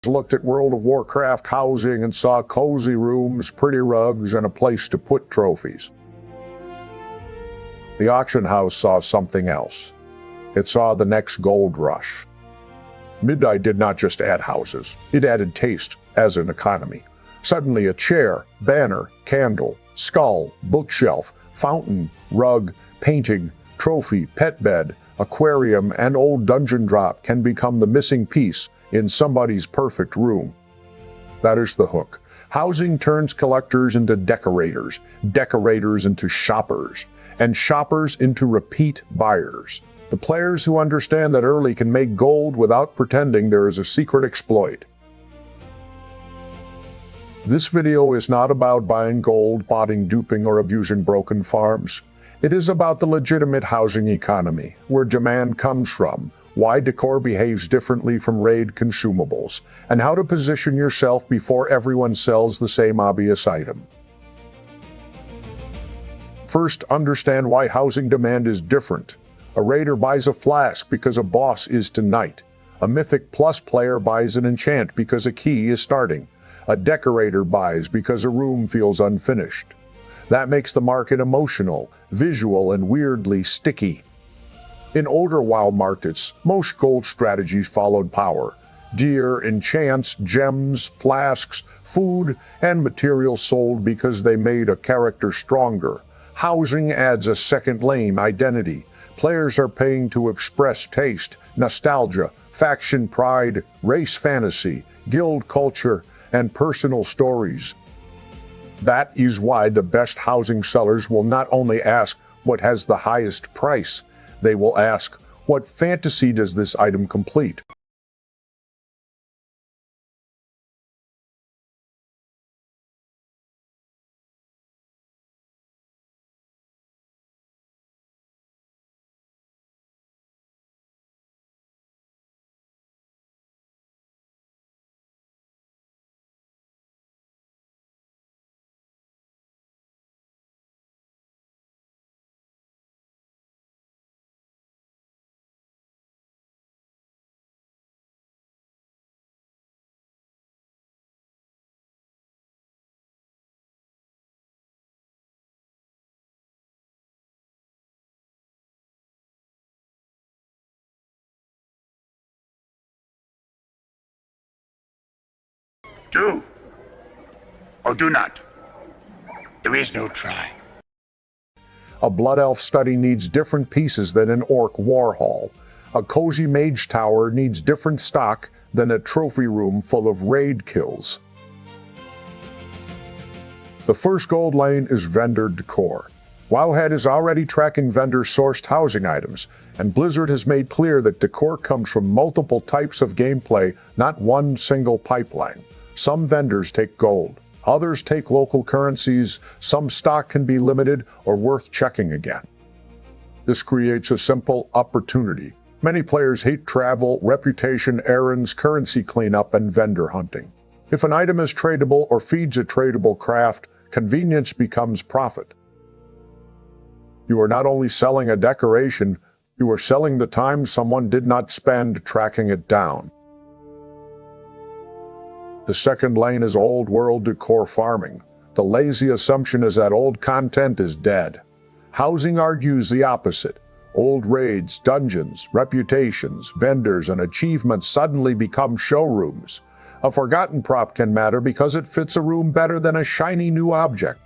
looked at World of Warcraft housing and saw cozy rooms, pretty rugs, and a place to put trophies. The auction house saw something else. It saw the next gold rush. Midnight did not just add houses, it added taste as an economy. Suddenly a chair, banner, candle, skull, bookshelf, fountain, rug, painting, trophy, pet bed, aquarium, and old dungeon drop can become the missing piece in somebody's perfect room. That is the hook. Housing turns collectors into decorators, decorators into shoppers, and shoppers into repeat buyers. The players who understand that early can make gold without pretending there is a secret exploit. This video is not about buying gold, botting, duping, or abusing broken farms. It is about the legitimate housing economy, where demand comes from, why decor behaves differently from raid consumables, and how to position yourself before everyone sells the same obvious item. First, understand why housing demand is different. A raider buys a flask because a boss is tonight. A Mythic Plus player buys an enchant because a key is starting. A decorator buys because a room feels unfinished. That makes the market emotional, visual, and weirdly sticky. In older WoW markets, most gold strategies followed power. Gear, enchants, gems, flasks, food, and materials sold because they made a character stronger. Housing adds a second lane identity. Players are paying to express taste, nostalgia, faction pride, race fantasy, guild culture, and personal stories. That is why the best housing sellers will not only ask what has the highest price, they will ask, what fantasy does this item complete? Do or do not. There is no try. A Blood Elf study needs different pieces than an Orc war hall. A cozy mage tower needs different stock than a trophy room full of raid kills. The first gold lane is vendor decor. Wowhead is already tracking vendor-sourced housing items, and Blizzard has made clear that decor comes from multiple types of gameplay, not one single pipeline. Some vendors take gold, others take local currencies, some stock can be limited or worth checking again. This creates a simple opportunity. Many players hate travel, reputation, errands, currency cleanup, and vendor hunting. If an item is tradable or feeds a tradable craft, convenience becomes profit. You are not only selling a decoration, you are selling the time someone did not spend tracking it down. The second lane is old world decor farming. The lazy assumption is that old content is dead. Housing argues the opposite. Old raids, dungeons, reputations, vendors, and achievements suddenly become showrooms. A forgotten prop can matter because it fits a room better than a shiny new object.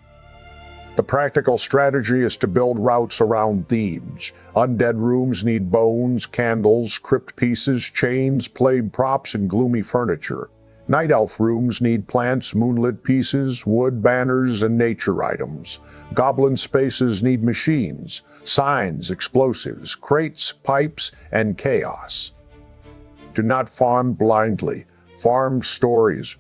The practical strategy is to build routes around themes. Undead rooms need bones, candles, crypt pieces, chains, plague props, and gloomy furniture. Night Elf rooms need plants, moonlit pieces, wood, banners, and nature items. Goblin spaces need machines, signs, explosives, crates, pipes, and chaos. Do not farm blindly. Farm stories.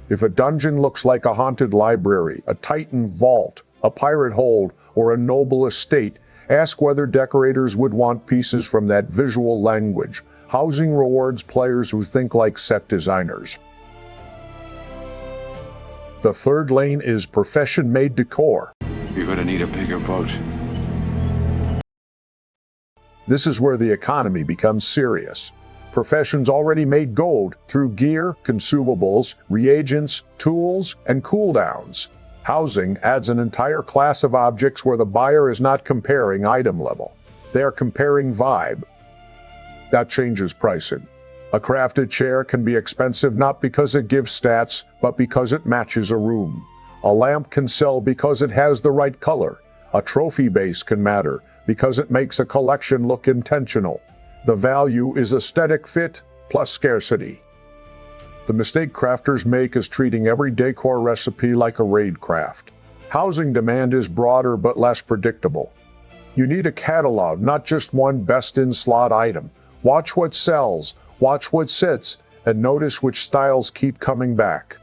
If a dungeon looks like a haunted library, a titan vault, a pirate hold, or a noble estate, ask whether decorators would want pieces from that visual language. Housing rewards players who think like set designers. The third lane is profession-made decor. You're gonna need a bigger boat. This is where the economy becomes serious. Professions already made gold through gear, consumables, reagents, tools, and cooldowns. Housing adds an entire class of objects where the buyer is not comparing item level. They are comparing vibe. That changes pricing. A crafted chair can be expensive not because it gives stats, but because it matches a room. A lamp can sell because it has the right color. A trophy base can matter because it makes a collection look intentional. The value is aesthetic fit plus scarcity. The mistake crafters make is treating every decor recipe like a raid craft. Housing demand is broader but less predictable. You need a catalog, not just one best-in-slot item. Watch what sells, watch what sits, and notice which styles keep coming back.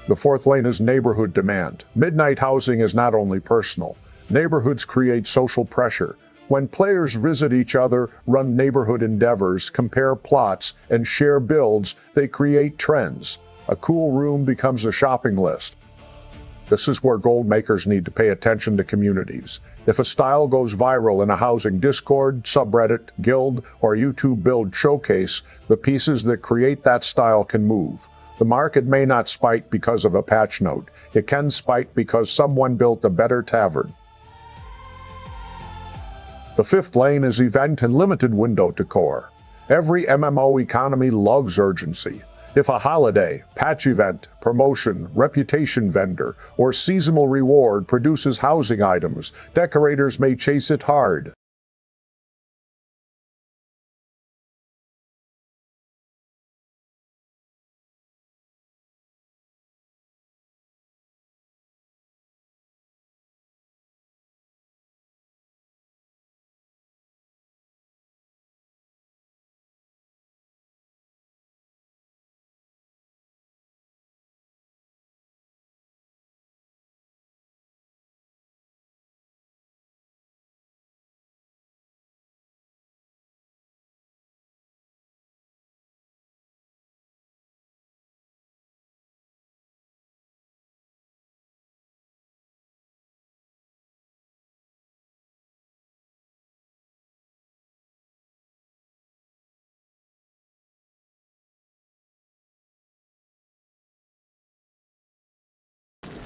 The fourth lane is neighborhood demand. Midnight housing is not only personal. Neighborhoods create social pressure. When players visit each other, run neighborhood endeavors, compare plots, and share builds, they create trends. A cool room becomes a shopping list. This is where gold makers need to pay attention to communities. If a style goes viral in a housing Discord, subreddit, guild, or YouTube build showcase, the pieces that create that style can move. The market may not spike because of a patch note. It can spike because someone built a better tavern. The fifth lane is event and limited window decor. Every MMO economy loves urgency. If a holiday, patch event, promotion, reputation vendor, or seasonal reward produces housing items, decorators may chase it hard.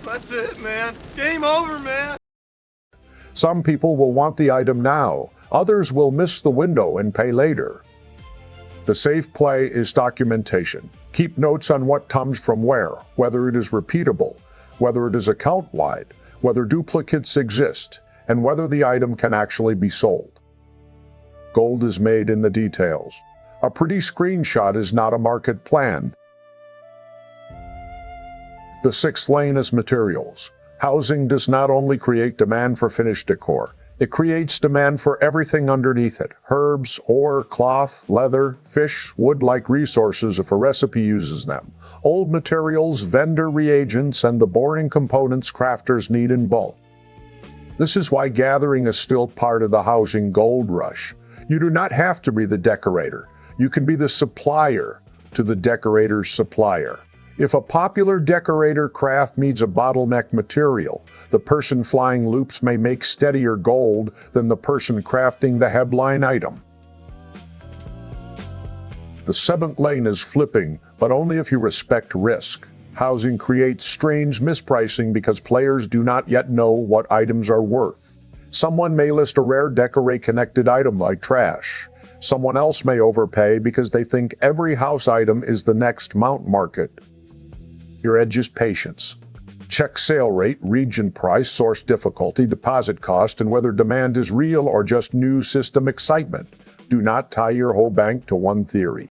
That's it, man. Game over, man. Some people will want the item now. Others will miss the window and pay later. The safe play is documentation. Keep notes on what comes from where, whether it is repeatable, whether it is account-wide, whether duplicates exist, and whether the item can actually be sold. Gold is made in the details. A pretty screenshot is not a market plan. The sixth lane is materials. Housing does not only create demand for finished decor, it creates demand for everything underneath it. Herbs, ore, cloth, leather, fish, wood-like resources if a recipe uses them. Old materials, vendor reagents, and the boring components crafters need in bulk. This is why gathering is still part of the housing gold rush. You do not have to be the decorator. You can be the supplier to the decorator's supplier. If a popular decorator craft needs a bottleneck material, the person flying loops may make steadier gold than the person crafting the headline item. The seventh lane is flipping, but only if you respect risk. Housing creates strange mispricing because players do not yet know what items are worth. Someone may list a rare decorate-connected item like trash. Someone else may overpay because they think every house item is the next mount market. Your edge is patience. Check sale rate, region price, source difficulty, deposit cost, and whether demand is real or just new system excitement. Do not tie your whole bank to one theory.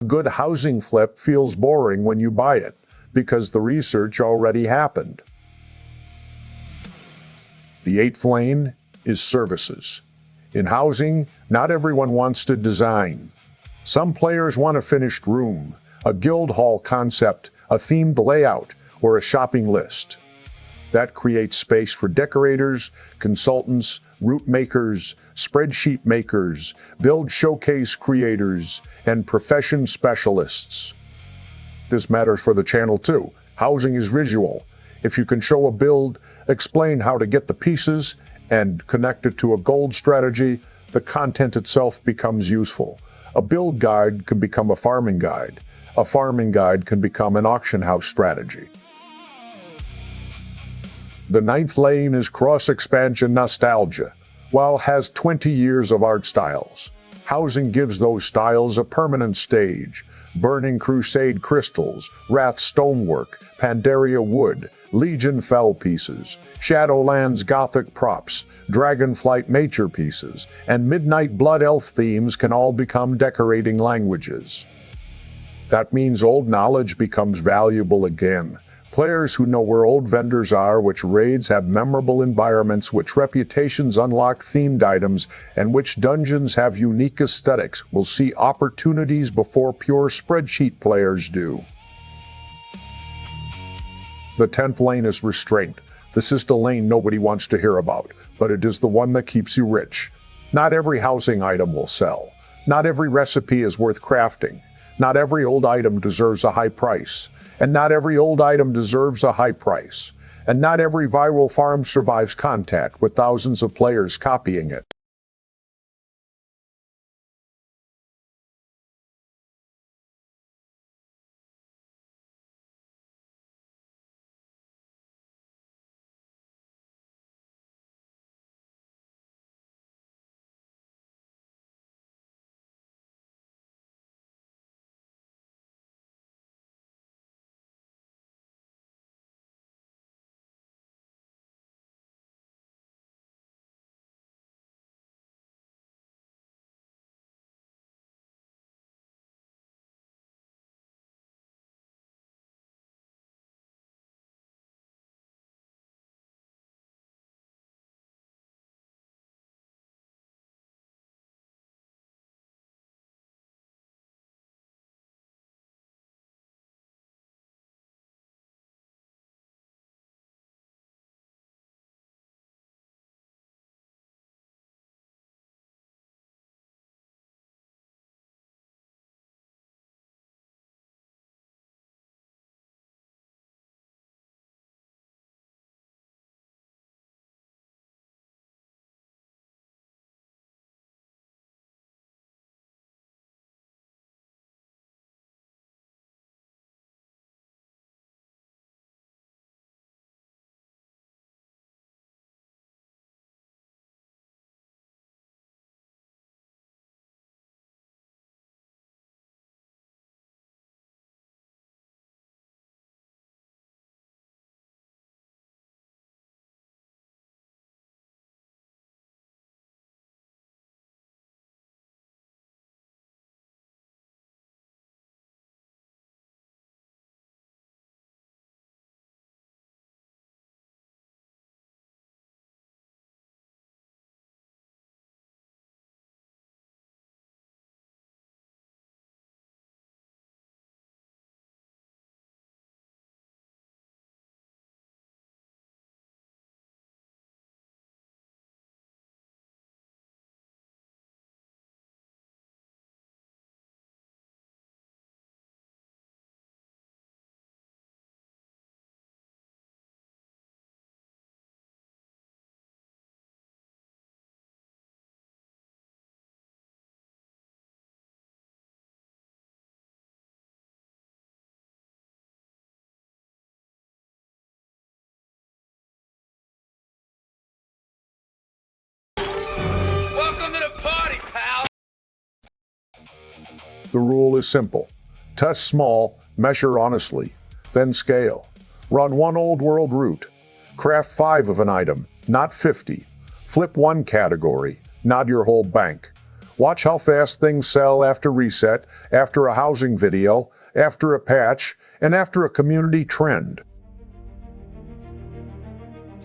A good housing flip feels boring when you buy it, because the research already happened. The eighth lane is services. In housing, not everyone wants to design. Some players want a finished room, a guild hall concept, a themed layout, or a shopping list. That creates space for decorators, consultants, route makers, spreadsheet makers, build showcase creators, and profession specialists. This matters for the channel too. Housing is visual. If you can show a build, explain how to get the pieces, and connect it to a gold strategy, the content itself becomes useful. A build guide can become a farming guide. A farming guide can become an auction house strategy. The ninth lane is cross-expansion nostalgia. WoW has 20 years of art styles. Housing gives those styles a permanent stage. Burning Crusade crystals, Wrath stonework, Pandaria wood, Legion fell pieces, Shadowlands Gothic props, Dragonflight nature pieces, and Midnight Blood Elf themes can all become decorating languages. That means old knowledge becomes valuable again. Players who know where old vendors are, which raids have memorable environments, which reputations unlock themed items, and which dungeons have unique aesthetics will see opportunities before pure spreadsheet players do. The 10th lane is restraint. This is the lane nobody wants to hear about, but it is the one that keeps you rich. Not every housing item will sell. Not every recipe is worth crafting. Not every old item deserves a high price. And not every old item deserves a high price. And not every viral farm survives contact with thousands of players copying it. Welcome to the party, pal! The rule is simple. Test small, measure honestly, then scale. Run one old world route. Craft 5 of an item, not 50. Flip one category, not your whole bank. Watch how fast things sell after reset, after a housing video, after a patch, and after a community trend.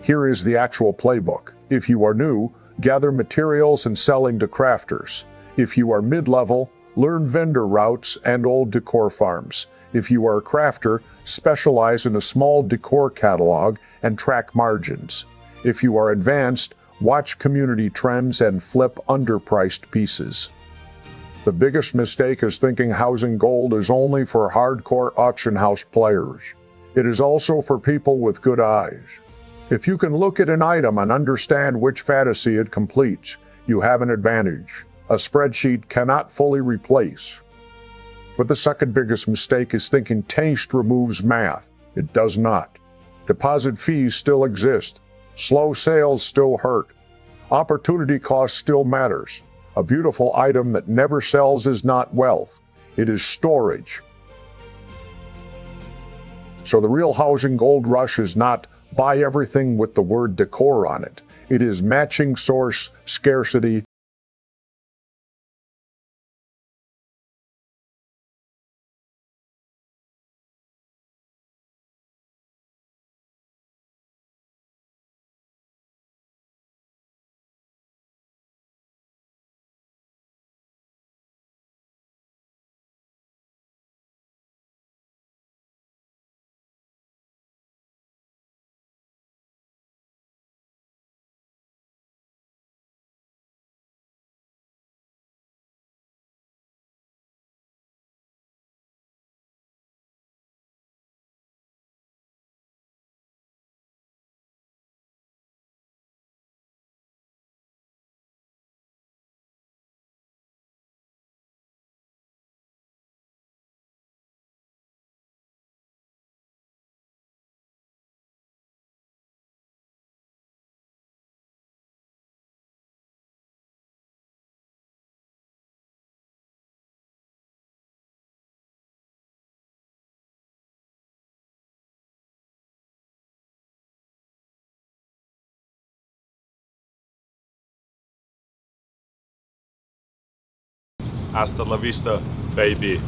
Here is the actual playbook. If you are new, gather materials and selling to crafters. If you are mid-level, learn vendor routes and old decor farms. If you are a crafter, specialize in a small decor catalog and track margins. If you are advanced, watch community trends and flip underpriced pieces. The biggest mistake is thinking housing gold is only for hardcore auction house players. It is also for people with good eyes. If you can look at an item and understand which fantasy it completes, you have an advantage. A spreadsheet cannot fully replace. But the second biggest mistake is thinking taste removes math. It does not. Deposit fees still exist. Slow sales still hurt. Opportunity cost still matters. A beautiful item that never sells is not wealth. It is storage. So the real housing gold rush is not buy everything with the word decor on it. It is matching source, scarcity, Hasta la vista, baby.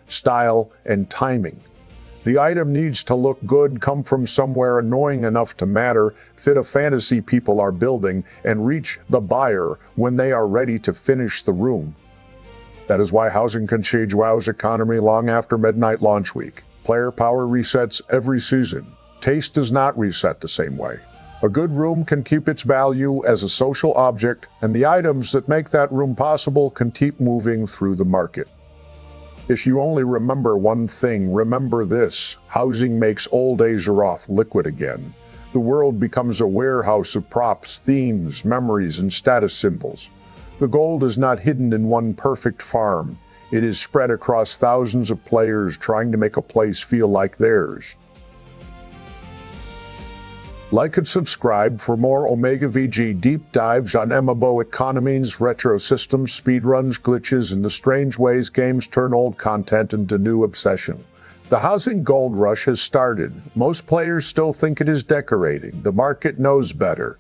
style, and timing. The item needs to look good, come from somewhere annoying enough to matter, fit a fantasy people are building, and reach the buyer when they are ready to finish the room. That is why housing can change WoW's economy long after midnight launch week. Player power resets every season. Taste does not reset the same way. A good room can keep its value as a social object, and the items that make that room possible can keep moving through the market. If you only remember one thing, remember this: housing makes old Azeroth liquid again. The world becomes a warehouse of props, themes, memories, and status symbols. The gold is not hidden in one perfect farm. It is spread across thousands of players trying to make a place feel like theirs. Like and subscribe for more OmegaVG deep dives on MMO economies, retro systems, speedruns, glitches, and the strange ways games turn old content into new obsession. The housing gold rush has started. Most players still think it is decorating. The market knows better.